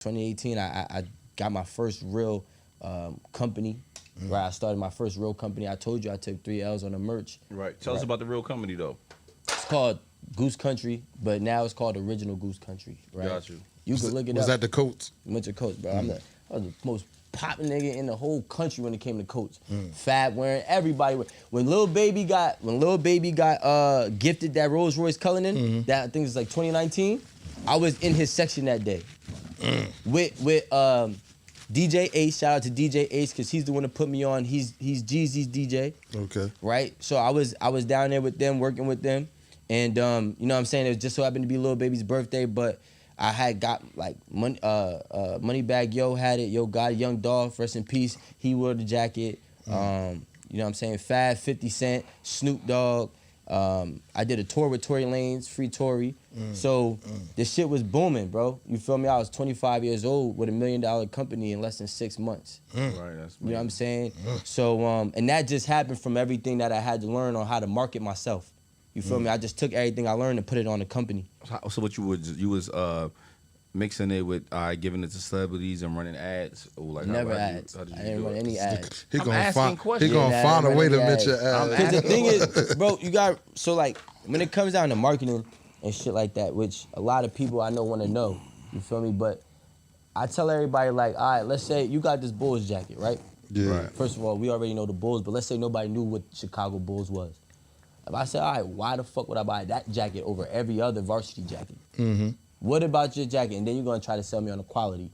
2018, I got my first real company. Right, I started my first real company. I told you I took 3 L's on the merch. Right. Tell us about the real company though. It's called Goose Country, but now it's called Original Goose Country. Right. Got you. You can look it up. Was that the coats? Went to Coats, bro. I was the most popping nigga in the whole country when it came to Coats. Fab wearing, everybody. When Lil Baby got gifted that Rolls Royce Cullinan, that I think it's like 2019. I was in his section that day with DJ Ace. Shout out to DJ Ace because he's the one that put me on. He's Jeezy's DJ. Okay. Right. So I was down there with them, working with them, and you know what I'm saying. It just so happened to be Lil Baby's birthday, but I had got like money. Moneybag Yo had it. Yo got Young Dog, rest in peace. He wore the jacket. You know what I'm saying. Fab, 50 Cent, Snoop Dogg. I did a tour with Tory Lanez, Free Tory. So this shit was booming, bro. You feel me? I was 25 years old with $1 million company in less than 6 months. Right, that's you know what I'm saying? So, and that just happened from everything that I had to learn on how to market myself. You feel me? I just took everything I learned and put it on the company. So what you was mixing it with giving it to celebrities and running ads? Or like Never ads. I didn't run any ads. He I'm gonna asking questions. find a way to mention ads. Because the thing is, bro, you got, so like, when it comes down to marketing and shit like that, which a lot of people I know want to know, you feel me? But I tell everybody like, all right, let's say you got this Bulls jacket, right? Yeah. Right. First of all, we already know the Bulls, but let's say nobody knew what Chicago Bulls was. If I said, all right, why the fuck would I buy that jacket over every other varsity jacket? What about your jacket? And then you're gonna try to sell me on the quality.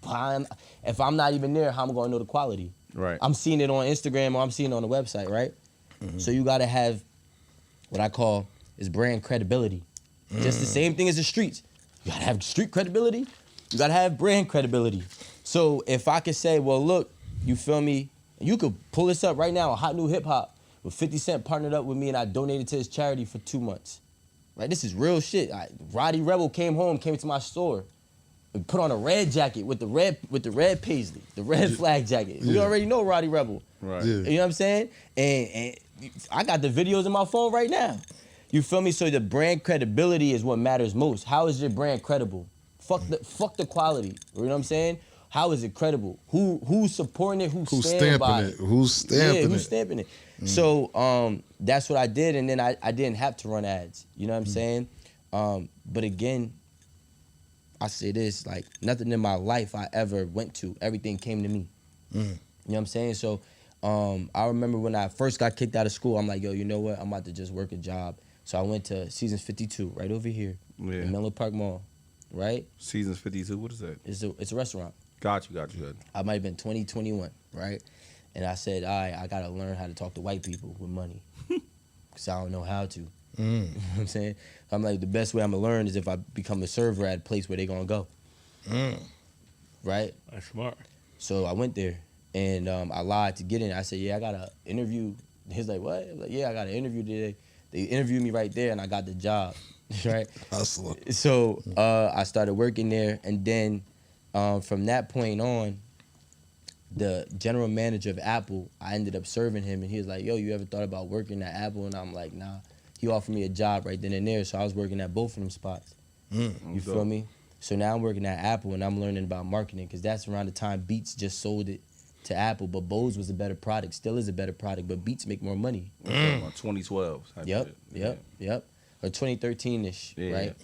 If I'm not even there, how am I gonna know the quality? Right. I'm seeing it on Instagram or I'm seeing it on the website, right? So you gotta have what I call is brand credibility. Just the same thing as the streets. You gotta have street credibility. You gotta have brand credibility. So if I could say, well, look, you feel me? You could pull this up right now, a hot new hip hop, with 50 Cent partnered up with me and I donated to his charity for 2 months. Right, this is real shit. Roddy Rebel came to my store, and put on a red jacket with the red paisley, the red flag jacket. We already know Roddy Rebel. Right. Yeah. You know what I'm saying? And I got the videos in my phone right now. You feel me? So the brand credibility is what matters most. How is your brand credible? Fuck the quality. You know what I'm saying? How is it credible? Who's supporting it? Who's standing by it? Who's stamping it? Who's stamping it? So that's what I did, and then I didn't have to run ads. You know what I'm saying? But again, I say this, like nothing in my life I ever went to. Everything came to me. You know what I'm saying? So I remember when I first got kicked out of school, I'm like, yo, you know what? I'm about to just work a job. So I went to Seasons 52, right over here in Menlo Park Mall, right? Seasons 52, what is that? It's a restaurant. Got you. I might have been 20, 21, right? And I said, all right, I got to learn how to talk to white people with money because I don't know how to. You know what I'm saying? I'm like, the best way I'm going to learn is if I become a server at a place where they're going to go. Right? That's smart. So I went there, and I lied to get in. I said, yeah, I got an interview. He's like, what? I'm like, yeah, I got an interview today. They interviewed me right there, and I got the job, right? Hustler. So I started working there, and then from that point on, the general manager of Apple, I ended up serving him, and he was like, yo, you ever thought about working at Apple? And I'm like, nah. He offered me a job right then and there, so I was working at both of them spots. You feel me? So now I'm working at Apple, and I'm learning about marketing, because that's around the time Beats just sold it to Apple, but Bose was a better product, still is a better product, but Beats make more money. 2012. Yep. Or 2013-ish, right?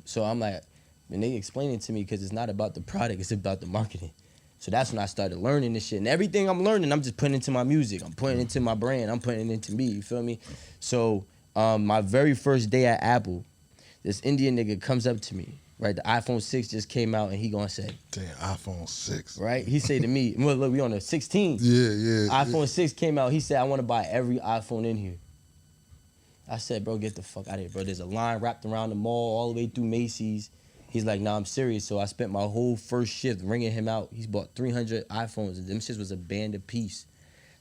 So I'm like, and they explain it to me because it's not about the product, it's about the marketing. So that's when I started learning this shit. And everything I'm learning, I'm just putting into my music. I'm putting into my brand. I'm putting it into me, you feel me? So my very first day at Apple, this Indian nigga comes up to me, right? The iPhone 6 just came out, and he gonna say, damn, iPhone 6. right? He say to me, well, look, we on the 16th. Yeah. iPhone 6 came out. He said, I want to buy every iPhone in here. I said, bro, get the fuck out of here, bro. There's a line wrapped around the mall all the way through Macy's. He's like, nah, I'm serious. So I spent my whole first shift ringing him out. He's bought 300 iPhones, and them shits was a band apiece.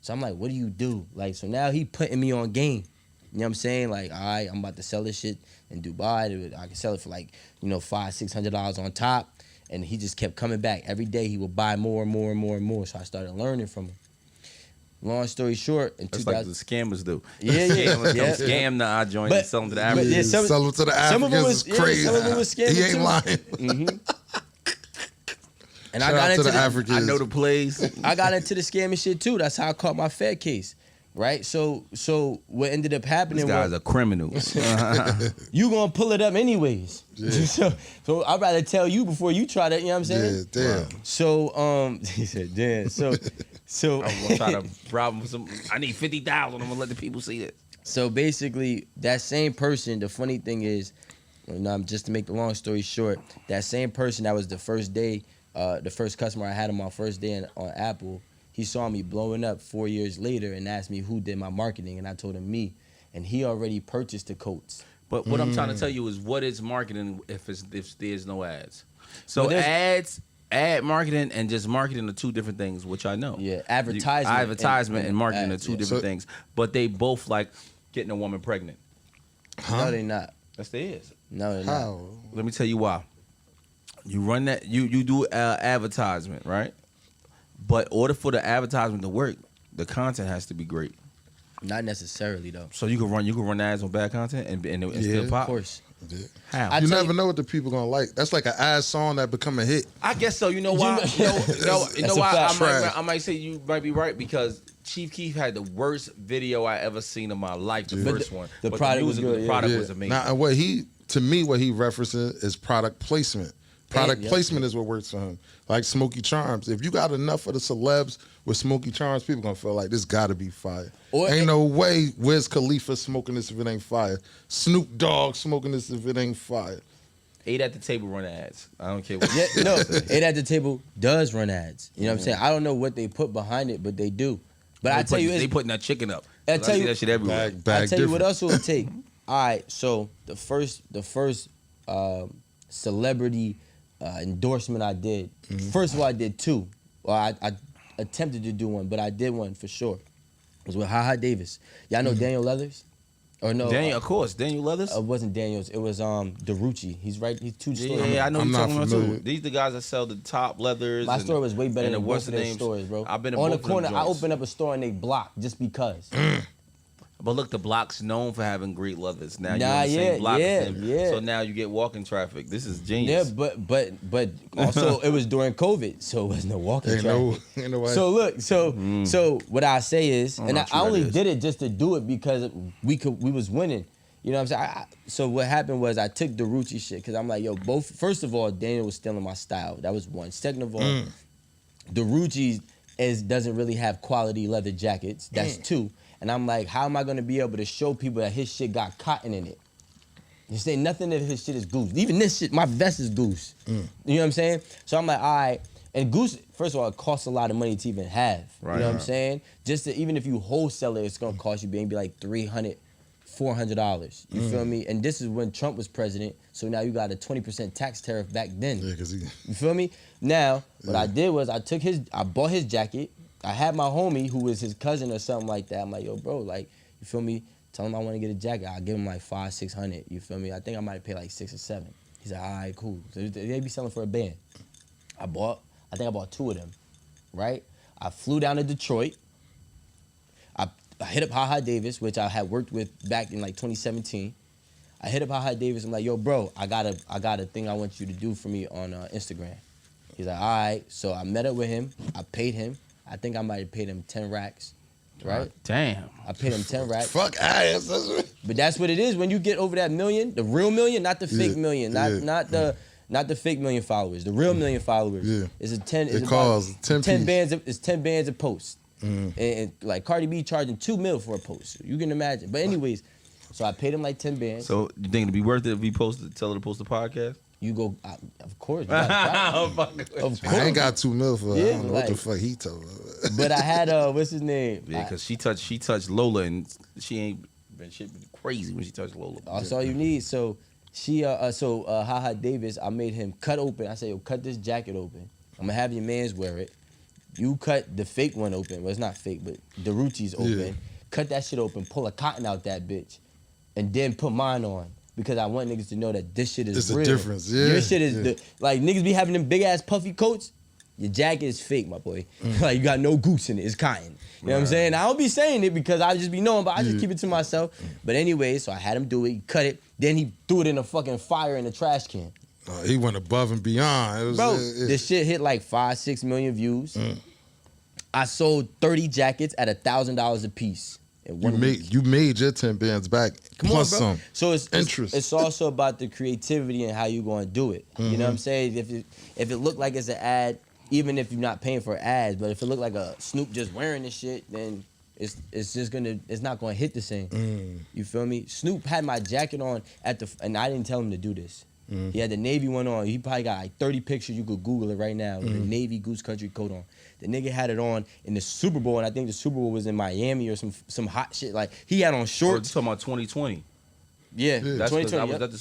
So I'm like, what do you do? Like, so now he putting me on game. You know what I'm saying? Like, all right, I'm about to sell this shit in Dubai. I can sell it for like, you know, $500-$600 on top. And he just kept coming back. Every day he would buy more and more and more and more. So I started learning from him. Long story short, in That's 2000, like the scammers do. Yeah. Scam the I joint and sell them to the but Africans. yeah, Sell them to the Africans is crazy. some of them was scamming He ain't too. lying. And Shout I got out to into the the Africans. I know the plays. I got into the scamming shit too. That's how I caught my Fed case, right? So what ended up happening This guy's was a criminal. you gonna pull it up anyways. Yeah. so I'd rather tell you before you try that. You know what I'm saying? Yeah, damn. So he said, damn. So I'm gonna try to rob him some. I need 50,000. I'm gonna let the people see it. So basically, that same person. The funny thing is, just to make the long story short, that same person that was the first day, the first customer I had on my first day on Apple. He saw me blowing up 4 years later and asked me who did my marketing, and I told him me. And he already purchased the coats. But what I'm trying to tell you is, what is marketing if there's no ads? So Well, ad marketing and just marketing are two different things, which I know. Yeah, advertisement and marketing ads, are two yeah. different things. But they both like getting a woman pregnant. No, they not. Yes, they is. No, they're not. How? Let me tell you why. You run that. You do advertisement, right? But in order for the advertisement to work, the content has to be great. Not necessarily though. So you can run ads on bad content and still Yeah. pop. Of course. Yeah. How? You tell never you- know what the people gonna like. That's like an ass song that become a hit. I guess so. You know why? That's You know a why? fact. I might say you might be right because Chief Keef had the worst video I ever seen in my life. The But first one. the But product was music, good, The yeah. product was amazing. Now, and what he references is product placement. Product Yep. placement is what works for him. Like Smokey Charms. If you got enough of the celebs with Smokey Charms, people gonna feel like this gotta be fire. Or- ain't no way Wiz Khalifa smoking this if it ain't fire. Snoop Dogg smoking this if it ain't fire. 8 at the table run ads. I don't care what. Yeah, no, It at the Table does run ads. You know what I'm saying? I don't know what they put behind it, but they do. But I tell you, they putting that chicken up. I I tell see you- that shit everywhere. Bag I tell you what different. else it would take. All right, so the first celebrity endorsement I did. First of all, I did two. Well, I attempted to do one, but I did one for sure. It was with Davis. Y'all know Daniel Leathers? Or no? Daniel, of course, Daniel Leathers. It wasn't Daniels. It was Darucci. He's right. He's two stores. Yeah, I know I'm you're not talking about too. familiar. These the guys that sell the top leathers. My and- store was way better and than the both what's of the their names. stores, bro. I've been to on the both of them corner. I joints. opened up a store and they blocked just because. But look, the block's known for having great leathers. Now you're Nah, on the same block as them. yeah. So now you get walking traffic. This is Yeah, genius. but also it was during COVID, so it was no walking Ain't traffic. no, ain't no way. So look, so what I say is, I don't and know I how true only that is. did it just to do it because we was winning. You know what I'm saying? So what happened was I took the Rucci shit because I'm like, yo, first of all, Daniel was stealing my style. That was one. Second of all, the Rucci doesn't really have quality leather jackets. That's two. And I'm like, how am I gonna be able to show people that his shit got cotton in it? You say nothing of his shit is Goose. Even this shit, my vest is Goose. You know what I'm saying? So I'm like, all right. And Goose, first of all, it costs a lot of money to even have. Right, You know what I'm right. saying? Just to, even if you wholesale it, it's gonna cost you maybe like $300, $400. You feel me? And this is when Trump was president. So now you got a 20% tax tariff back then. Yeah, because he. You feel me? Now, what I did was I bought his jacket. I had my homie who was his cousin or something like that. I'm like, yo, bro, like, you feel me? Tell him I want to get a jacket. I'll give him like $500, $600. You feel me? I think I might pay like $600 or $700. He's like, all right, cool. So they be selling for a band. I think I bought two of them, right? I flew down to Detroit. I hit up Davis, which I had worked with back in like 2017. I hit up Davis. I'm like, yo, bro, I got a thing I want you to do for me on Instagram. He's like, all right. So I met up with him. I paid him. I think I might have paid him 10 racks, right? Damn. I paid him 10 racks. Fuck ass. That's what, But that's what it is when you get over that million, the real million, not the fake Yeah, million, not the fake million followers, the real million followers. Yeah. It's a 10. It It's costs about 10 10 piece. bands. It's 10 bands a post, and like Cardi B charging $2 million for a post. You can imagine. But anyways, so I paid him like 10 bands. So you think it'd be worth it if we tell her to post a podcast? You go, of course. You gotta try it. Of course. I ain't got $2 million for it. Yeah, I don't know what the like- fuck he told her. But I had what's his name? Yeah, because she touched Lola and she ain't been shit crazy when she touched Lola. That's all you need. So Davis, I made him cut open. I said, yo, cut this jacket open. I'm gonna have your mans wear it. You cut the fake one open. Well, it's not fake, but Darucci's open. Yeah. Cut that shit open. Pull a cotton out that bitch, and then put mine on because I want niggas to know that this shit is It's a real. difference, yeah, Your shit is yeah. like niggas be having them big ass puffy coats. Your jacket is fake, my boy. Like you got no goose in it. It's cotton. You know what I'm saying? I don't be saying it because I just be knowing, but I just keep it to myself. But anyway, so I had him do it. He cut it. Then he threw it in a fucking fire in the trash can. He went above and beyond. It was, Bro, this shit hit like 5-6 million views. I sold 30 jackets at $1,000 a piece. You made your 10 bands back. Come plus on, bro. some. So it's interest. It's also about the creativity and how you going to do it. You know what I'm saying? If it look like it's an ad, even if you're not paying for ads, but if it look like a Snoop just wearing this shit, then it's not gonna hit the same. You feel me? Snoop had my jacket on and I didn't tell him to do this. He had the Navy one on. He probably got like 30 pictures. You could Google it right now with the Navy Goose Country coat on. The nigga had it on in the Super Bowl, and I think the Super Bowl was in Miami or some hot shit. Like he had on Or you shorts. talking about 2020? Yeah, That's 'cause 2020. I was yep. at the